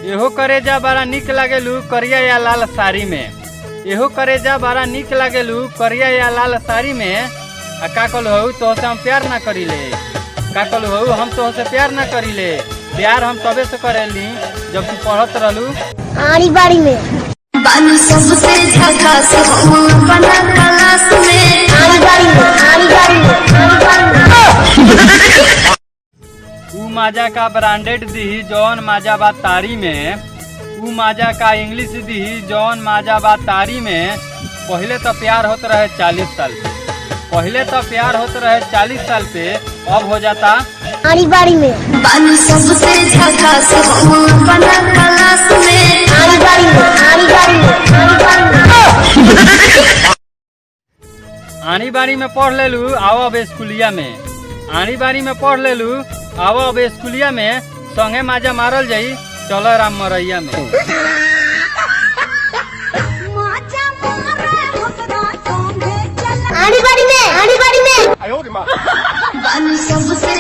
एहो करेजा बड़ा निक लागेलू करिया या लाल साड़ी में। एहो करेजा बड़ा निक लागेलू करिया या लाल साड़ी में। आ का कहलू हऊ तो से हम प्यार ना करीले। का कहलू हऊ हम तो से प्यार ना करीले। प्यार हम तबे से करेली जब तू पढ़त रहलू आड़ी बाड़ी में। बालू सबसे झकास बना क्लास में। आड़ी बाड़ी में, आड़ी बाड़ी में, आड़ी बाड़ी में। ऊ माजा का ब्रांडेड दी जौन माजा बा तारी में। ऊ माजा का इंग्लिश दी जौन माजा बा तारी में। पहले तो प्यार होत रहे 40 साल पे। पहले तो प्यार होत रहे 40 साल पे, अब हो जाता आड़ी बाड़ी में। बालू सबसे झकास बना क्लास में। आड़ी बाड़ी में, आड़ी बाड़ी में, आड़ी बाड़ी में। आनी बाड़ी में पढ़ लेलू आओ अब स्कूलिया में। आनी बाड़ी में पढ़ लेलू आओ अब स्कूलिया में। संगे माजा मारल जाई चलो राम मरैया में। आड़ी बाड़ी में, आड़ी बाड़ी में। बालू सबसे